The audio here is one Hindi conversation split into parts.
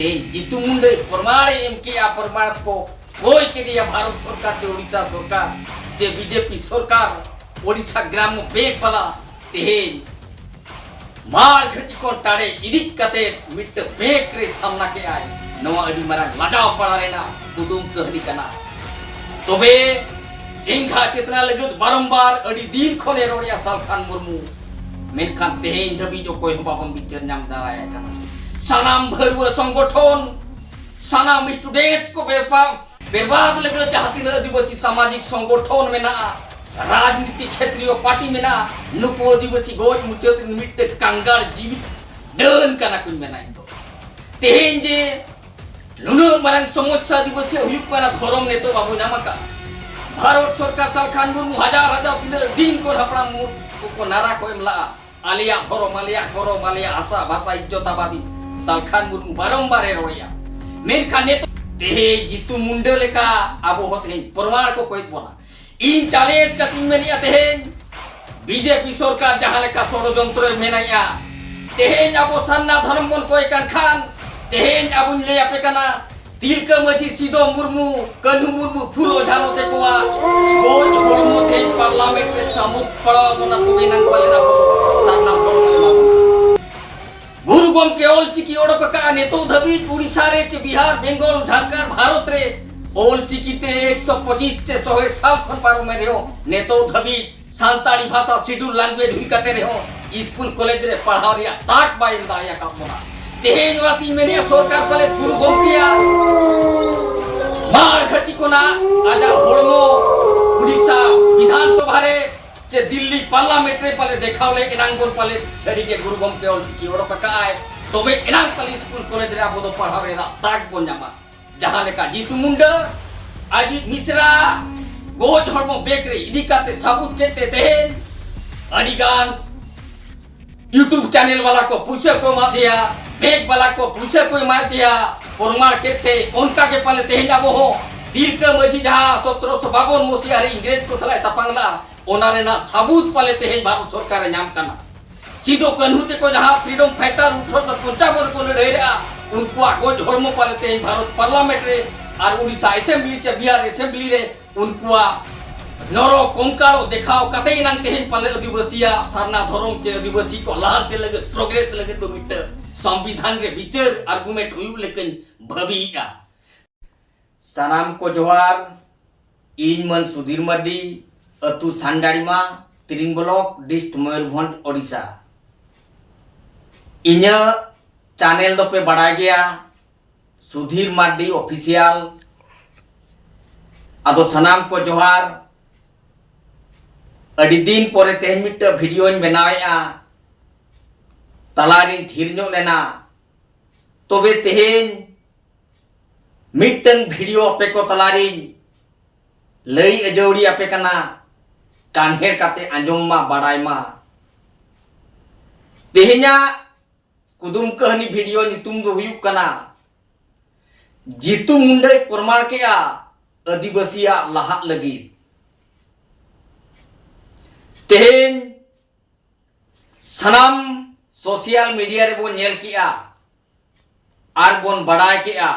जीतू मुंडे प्रमाण एम के प्रमाण को कोई के दिया भारत सरकार के ओडिशा सरकार जे बीजेपी सरकार ओडिशा ग्राम बैंक वाला तेज मार घटी को टाड़े इदिक कते मिट बैंक रे सामना के आए नवा अडी मारा लगाव पड़ा लेना कुदुम कहनी कना तबे जिंगा चेतना लगत बारंबार अडी दिन खोने रोड़िया सालखान मुर्मू मेनखान तेहेन धबी जो कोई बाबन बिचार नाम दाया कना सनाम भरवा संगठन सनाम स्टूडेंट्स को बर्बाद लगे जहाती आदिवासी सामाजिक संगठन में ना राजनीति क्षेत्रीय पार्टी में ना नुको आदिवासी गोज मुचत मिट कांगार जीवित डन कना कुन में ना तेहेन जे नुनो मरंग समस्या आदिवासी हुयुक पना धरम ने तो बाबू नामका भारत सरकार सालखान मुर्मू हजार दिन को हपड़ा को नारा को एमला आलिया धरम आलिया आशा भाषा इज्जताबादी सालखान मुर्मू बारंबार रोड़िया मेनखान ने तेहे जीतू मुंडे लेका आबो होते प्रमाण को कोई बोला इन चैलेंज का तीन में तेहेन बीजेपी सरकार जहां लेका षड़यंत्र मेनाया तेहेन आबो सन्ना धर्म बन कोई खान तेहेन आबो ले आपे कना तिलका मजी सीधो मुर्मू कन्हू मुर्मू फूलो झालो ते कोआ गोल गोलमो थे पार्लियामेंट के सामुक पड़ा बना तो बेनंग पाले ना सन्ना धर्म गुरु गोम के ओल चिकी ओडो का नेतो धबी उड़ीसा रे चे बिहार बेंगल झारखंड भारत रे ओल चिकी ते 125 से 100 साल खन पारो में रहो नेतो धबी सांताली भाषा शेड्यूल लैंग्वेज हुई करते रहो स्कूल कॉलेज रे पढ़ाओ रिया ताक बाइन दाया का मोना तेहेन वाती मैंने सरकार पले गुरु गोम किया मार घटी को ना आजा होड़मो उड़ीसा विधानसभा रे जे दिल्ली पार्लियामेंट रे पले देखावले इनांगोल पले सरी के गुरु गोम के ओल की ओडो का आए तबे इनांग पले स्कूल कॉलेज रे आबो पढ़ावे रा ताक बोन्यामा जहां लेका जीतू मुंडा आजी मिश्रा गोज हरमो बेक रे इदी काते सबूत केते तेहेन अनिगान यूट्यूब चैनल वाला को पूछे को मार दिया बेक वाला को पूछे को मार दिया प्रमाण केते उनका के पले तेहेन जाबो हो दिल के मजी जहां 1752 मसीहा रे इंग्रेज को सलाय तपंगला ओनारे ना सबूत पले तेहेन भारत सरकार नाम कना सीधो कन्हुते को जहां फ्रीडम फाइटर 1855 को लड़ेरा उनको गोज हरमो पले तेहेन भारत पार्लियामेंट रे और उड़ीसा असेंबली चे बिहार असेंबली रे उनको नरो कोंकारो देखाओ कते नंग तेहेन पले आदिवासिया सरना धर्म चे आदिवासी को लाहते लगे प्रोग्रेस लगे तो मिट संविधान रे विचार आर्गुमेंट हुई लेकिन भविया सनाम को जोहार इन मन सुधीर मड्डी अतु सांडाड़ीमा तिरिंग ब्लॉक डिस्ट मयूरभंज ओडिशा इन्या चैनल दो पे बढ़ा गया सुधीर मड्डी ऑफिशियल अदो सनाम को जोहार अड़ी दिन पोरे तेहन मिट वीडियो इन बनावेआ तलारी धीर नो लेना तोबे तेहन मिटन वीडियो पे को तलारी लई अजौड़ी आपे कना कान्हेर काते आंजोम मा बाड़ाय मा तेहेन्या कुदुम कहनी वीडियो नितुम दो हुयुक कना जीतू मुंडे प्रमाण के आदिवासिया लाहात लगी तेहेन सनाम सोशल मीडिया रे बोन नेल किया आर बोन बड़ाय किया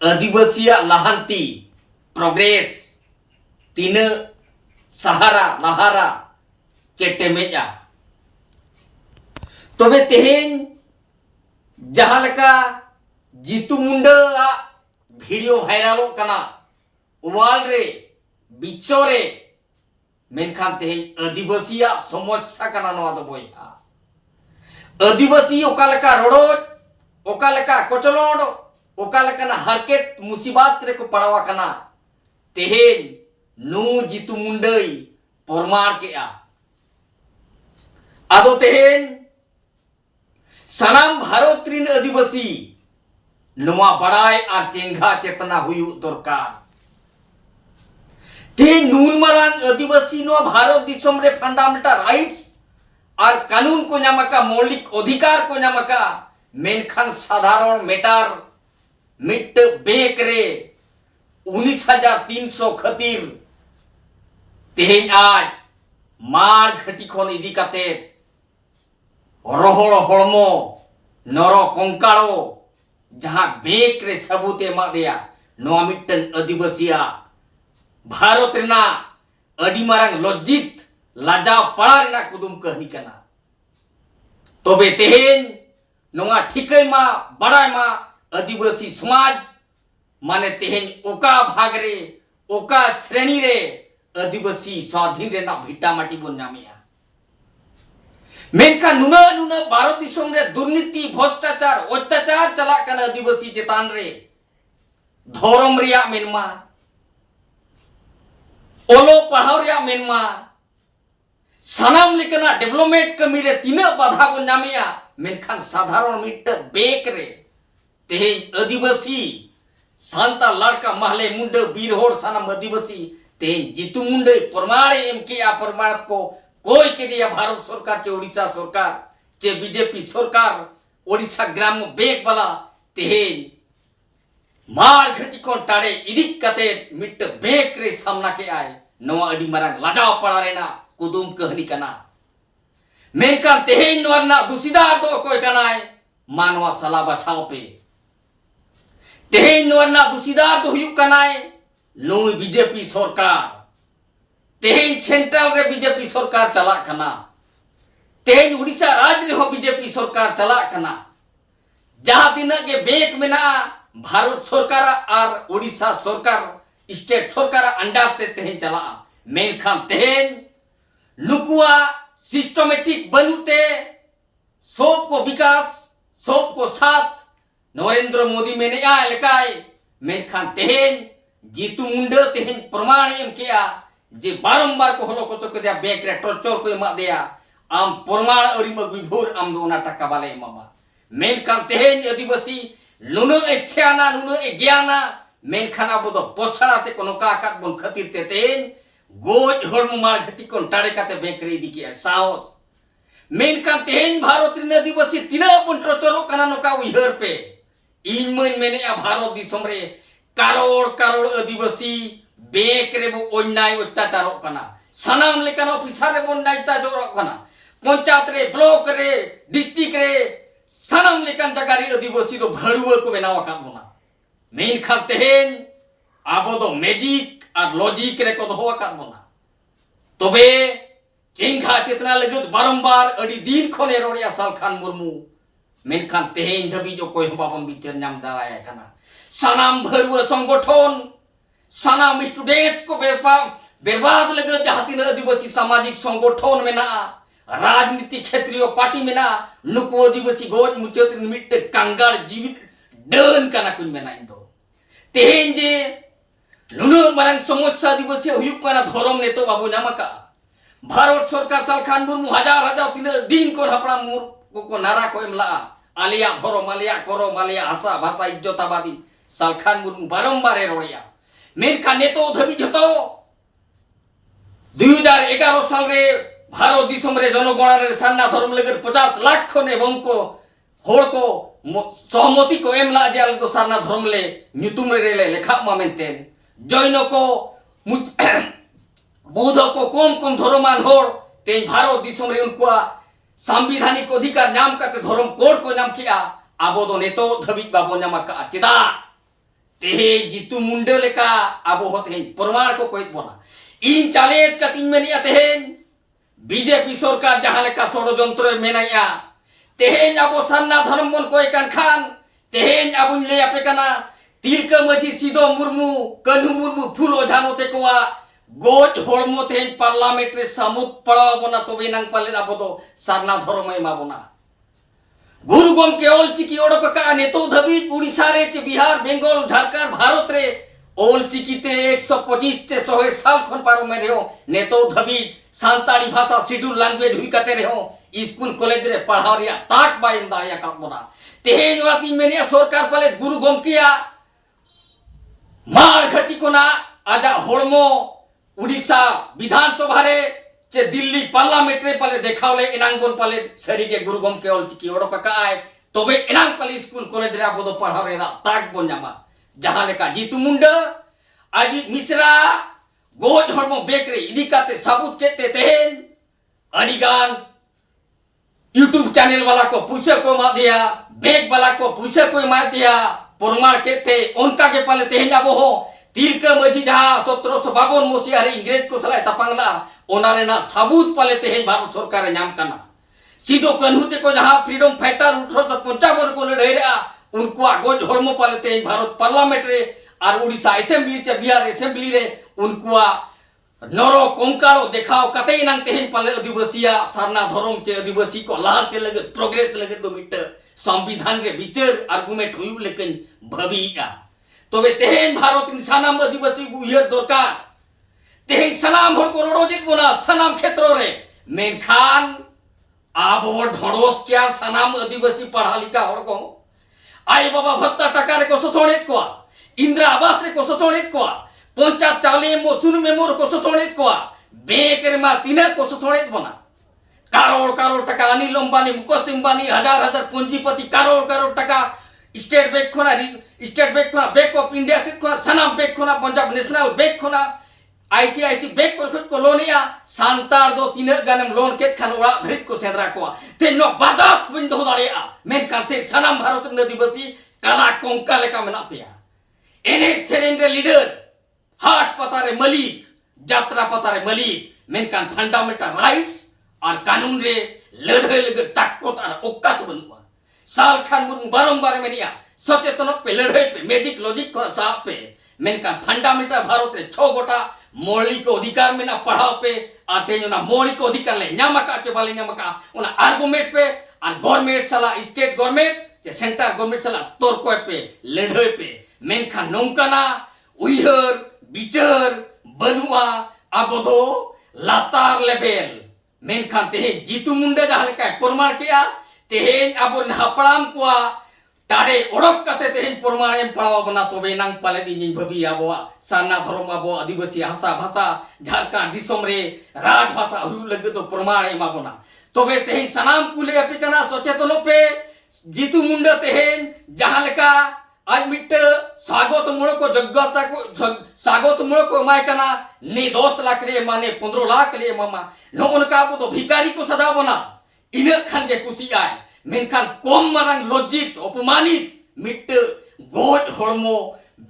आदिवासिया लाहांती प्रोग्रेस तीन सहारा लहारा चेटे मेजा तबे तेहेन जहां लका जीतू मुंडा वीडियो वायरल कना वाल रे बिचो रे मेनखान तेहेन आदिवासिया समस्या कना नवा दो बोया आदिवासी ओका लका रोडो ओका लका कोचलोड ओका लका ना हरकेत मुसीबत रे को पड़ावा कना तेहेन नु जीतू मुंडई प्रमाण के आदो तेहेन सनाम भारत रिन आदिवासी नवा बड़ाई और चेंगा चेतना हुई दरकार ते नून मरांग आदिवासी नो भारत दिसम रे फंडामेंटल राइट्स और कानून को नामका मौलिक अधिकार को नामका मेनखान साधारण मेटार मिट बेक रे 19,300 खतीर तेहेन आज मार घटी खन इदी काते रोहड़ हड़मो नरो कंकाड़ो जहां बेक रे सबूत एमा देया नोआ मिट्टन आदिवासिया भारत रेना अडी मारंग लज्जित लाजा पड़ा रेना कुदुम कहनी कना तबे तेहेन नोआ ठिकै मा बड़ाय मा आदिवासी समाज माने तेहेन ओका भाग रे ओका श्रेणी रे आदिवासी स्वाधीन रेना भिटा माटी बन नामिया मेनका नुना नुना भारत दिसोम रे दुर्नीति भ्रष्टाचार अत्याचार चला कना आदिवासी चेतान रे धर्म रिया मेनमा ओलो पढ़ाव रिया मेनमा सानाम लेकना डेवलपमेंट कमी रे तीना बाधा बन नामिया मेनखान साधारण मिट बेक रे तेहेन आदिवासी सांता लड़का महले मुंड बीर होड़ सानाम आदिवासी तेहेन जीतू मुंडे प्रमाण एम के आ प्रमाण को कोई के दिया भारत सरकार चे ओडिशा सरकार चे बीजेपी सरकार ओडिशा ग्राम बेक वाला तेहेन मार घटी कोन टाड़े इदिक कते मिट बेक रे सामना के आए नवा अडी मारंग लाजाव पड़ा रेना कुदुम कहनी कना मेनका तेहेन वरना दुसीदार दो कोई कनाय मानवा सला बचाव पे तेहेन वरना दुसीदार दो हुयु कनाय नोई बीजेपी सरकार तेहेन सेंट्रल रे बीजेपी सरकार चला कना तेहेन उड़ीसा राज्य रे हो बीजेपी सरकार चला कना जहां तिना के बेक मेना भारत सरकार और उड़ीसा सरकार स्टेट सरकार अंडर ते तेहेन चला मेनखान तेहेन नुकुआ सिस्टमेटिक बनुते सब को विकास सब को साथ नरेंद्र मोदी मेने आ लेकाय मेनखान तेहेन जीतू मुंडा तेहेन प्रमाण एम किया जे बारंबार को हलो को तो कदिया बेक रे टॉर्चर को एमा दिया आम प्रमाण अरिम विभोर आम दो ना टका बाले मामा मेनखान तेहेन आदिवासी नुनो एस्याना नुनो ए ज्ञाना मेनखान अब दो पोसड़ा ते कोनो काकात बन खातिर ते तेहेन गोज हरमु मार घटी कोन टाड़े काते बेक रे दिके साहस मेनखान तेहेन भारत रे आदिवासी तिना अपन टॉर्चर कना नका उहर पे इन मन मेने आ भारत दिसम रे करोड़ करोड़ आदिवासी बेक रे बो अन्याय अत्याचार कना सनाम लेकन ऑफिसर रे बो नाइता जोर कना पंचायत रे ब्लॉक रे डिस्ट्रिक्ट रे सनाम लेकन जगह रे आदिवासी दो भड़ुआ को बनावा का बोना मेन खान तेहेन आबो दो मैजिक और लॉजिक रे को दो का बोना तबे चिंघा चेतना लगत बारंबार अडी दिन खने रोड़िया सालखान मुर्मू मेन खान तेहेन धबी जो कोई बाबन बिचर नाम दाराया कना सनाम भड़ुआ संगठन सनाम स्टूडेंट्स को बर्बाद लगे जहां तीन आदिवासी सामाजिक संगठन में ना राजनीति क्षेत्रीय पार्टी में ना नुको आदिवासी गोज मुचत मिट कंगाल जीवित डन कना कुन में ना इंदो तेहेन जे नुनो मारंग समस्या आदिवासी हुयुक कना धर्म ने तो बाबू नामका भारत सरकार सालखान मुर्मू हजार हजार तीन दिन को हपड़ा मुर को नारा को एमला आलिया धर्म आलिया करम आलिया भाषा भाषा इज्जताबादी सालखान मुर्मू बारंबार रोड़िया मेनका नेतो धबी जतो 2011 साल रे भारत दिसम रे जनगणना रे सान्ना धर्म लेकर 50 लाख खने बंको होड़ को सहमति को एमला जे तो सान्ना धर्म ले न्यूतुम रे ले लेखा मा मेनतेन जैन को बौद्ध को कम कम धर्मान होड़ ते भारत दिसम रे उनको संवैधानिक अधिकार नाम करते धर्म कोड को नाम किया आबो दो नेतो धबी बाबो नाम का चिदा तेहे जीतू मुंडे लेका आबो होते प्रमाण को कोई बोला इन चालेज का तीन में नहीं तेहेन बीजेपी सरकार जहां लेका षड़यंत्र मेनाया तेहेन आबो सन्ना धर्म बन कोई कान खान तेहेन आबो ले आपे कना तिलका मझी सीधो मुर्मू कन्हू मुर्मू फूल ओझानो ते कोआ गोज होड़मो तेहेन पार्लियामेंट रे सामुत पड़ा बना तो बेनंग पाले आबो दो सरना धर्म मा बना गुरु गम के ओल चिकी ओडक का नेतो धबी उड़ीसा रे चे बिहार बेंगल झारखंड भारत रे ओल चिकी ते 125 से 100 साल खन पारो में रहो नेतो धबी सांताड़ी भाषा शेड्यूल लैंग्वेज हुई कते रहो स्कूल कॉलेज रे पढ़ाव रिया ताक बाइम दाड़िया का बोना तेहेन वाती मेने सरकार पले गुरु गम किया मार घटी कोना आजा होड़मो उड़ीसा विधानसभा रे चे दिल्ली पार्लियामेंट रे पले देखावले इनांगोन पले सरी के गुरु गम के ओल चिकी ओडक का आए तबे इनांग पले स्कूल कॉलेज रे आबो दो पढ़ाव रे ताक बोन्यामा जहां लेका जीतू मुंडा आजी मिश्रा गोज हरमो बेक रे इदी काते सबूत केते तेहेन अनिगान यूट्यूब चैनल वाला को पूछे को मा दिया बेग वाला को पुइसा को एमा दिया प्रमाण के थे उनका के पाले तेहें जाबो हो तिलका मझी जहां 1752 मसीहा रे इंग्रेज को सलाह तपांगला ओना रेना सबूत पाले तेहें भारत सरकार नाम कना सीधो कन्हू ते को जहां फ्रीडम फाइटर 1855 को लड़ाई रे उनको गोज हड़मो पाले तेहें भारत पार्लियामेंट रे और उड़ीसा असेंबली चे बिहार असेंबली रे उनको नरो कोंकारो देखाओ कतई नंग तेहें पाले आदिवासिया सारना धर्म चे आदिवासी को लाहते लगत प्रोग्रेस लगत दो मिट संविधान रे विचार आर्गुमेंट हुई लेकिन भविया तबे तेहें भारत सानाम आदिवासी उयर दरकार तेहें सनाम हर को रोजित बोना सनाम क्षेत्र रे मेनखान आबो ढोड़ोस क्या सनाम आदिवासी पढ़ा लिखा हर को आई बाबा भत्ता टका रे को सोथोणित को इंदिरा आवास रे को सोथोणित को पंचायत चावले मोसुन में मोर को सोथोणित को बैंक रे मा तीना को सोथोणित बना करोड़ करोड़ टका अनिल अंबानी मुकेश अंबानी हजार हजार पूंजीपति करोड़ करोड़ टका स्टेट बैंक खोना बैंक ऑफ इंडिया से खोना सनाम बैंक खोना पंजाब नेशनल बैंक खोना आईसीआईसी बैंक को लोन या सांतार दो तीन गानम लोन के खान ओड़ा धरित को सेंद्रा को ते नो बर्दाश्त बिन दो दाड़िया मेन काते सनाम भारत आदिवासी कला कोंका लेका मेना पेया एने सेरेन रे लीडर हाट पतारे मलिक यात्रा पतारे मलिक मेन कान फंडामेंटल राइट्स और कानून रे लड़ाई लगे ताकत और औकात बनुआ साल खान मुन बारंबार मेनिया सचेतन पे लड़ाई पे मैजिक लॉजिक को साफ पे मेन कान फंडामेंटल भारत रे 6 गोटा मौलिक अधिकार में ना पढ़ाओ पे आते जो ना मौलिक अधिकार ले न्यामका के वाले न्यामका उना आर्गुमेंट पे और गवर्नमेंट सला स्टेट गवर्नमेंट जे सेंटर गवर्नमेंट सला तोर को पे लड़ाई पे मेन खान नोंकना उइहर बिचार बनुआ आबोदो लातार लेवल मेनखान तेहें जीतू मुंडे जहां लेका प्रमाण किया तेहें अब हपड़ाम को टारे ओडक कते तेहें प्रमाण एम पड़ाव बना तबे नांग पाले दिन भबी आबो साना धर्म आबो आदिवासी भाषा भाषा झारखंड दिसम रे राज भाषा हुई लगे तो प्रमाण एम आबोना तबे तेहें सनाम कुले अपिकना सचेतन पे जीतू मुंडे तेहें जहां लेका आज मिट स्वागत मूल को जगता को स्वागत मूल को माय कना ने 10 लाख रे माने 15 लाख ले मामा नो उनका तो भिखारी को सजा बना इने खान के खुशी आए मेनखान कोम मारंग लज्जित अपमानित मिट गोज हड़मो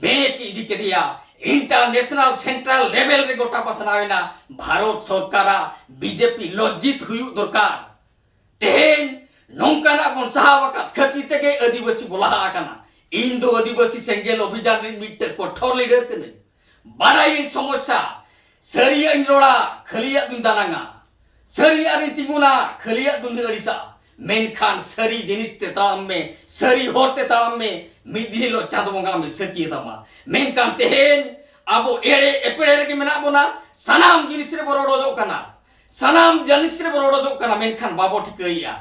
बेक इदी के दिया इंटरनेशनल सेंट्रल लेवल रे गोटा पसनावेना भारत सरकारा बीजेपी लज्जित हुई दरकार तेहें नोंकाना बन सहावका खती तेगे आदिवासी बोला काना इंदो आदिवासी सेंगेल अभियान रे मिट कठोर लीडर कने बाराई समस्या सरिया इंरोड़ा खलिया दुंदानांगा सरिया रे तिगुना खलिया दुंदगड़िसा मेनखान सरी जिनिस ते ताम में सरी होरते ताम में मिदिलो चांदबोंगा में सकी तमा मेनखान तेहेन आबो एड़े एपेड़े रे के मेना बोना सनाम जिनिस रे बरोडो जो कना सनाम जिनिस रे बरोडो जो कना मेनखान बाबो ठिकइया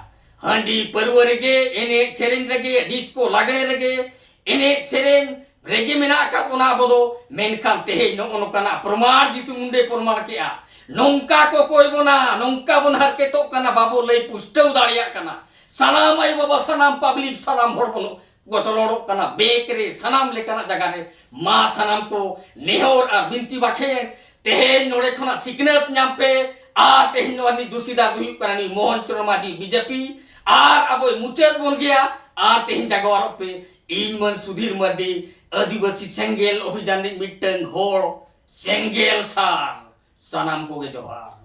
हंडी परवरे के एने सेरेन रेगे डिस्को लागणे रेगे एने सेरेन रेगे मेना का कोना बोदो मेनखान तेहे नो ओनकाना प्रमाण जीतू मुंडे प्रमाण केआ नोंका को कोई बोना नोंका बोनहर के तो कना बाबो लई पुष्टौ दाड़िया कना सनाम आई बाबा सनाम पब्लिक सनाम होड़ बोनो गोचलोड़ो कना बेक रे सनाम लेकना जगह रे मा सनाम को नेहोर आ बिनती बाखे तेहे नोड़े खना सिकनत न्याम पे आ तेहे नोनी दुसीदा दुई कनानी मोहन चरण माझी बीजेपी आर अब मुचर बन गया आर तेहें जगवार पे इन मन सुधीर मर्दी आदिवासी सेंगेल अभियान मिटन होड़ सेंगेल सार सनाम को जोहार।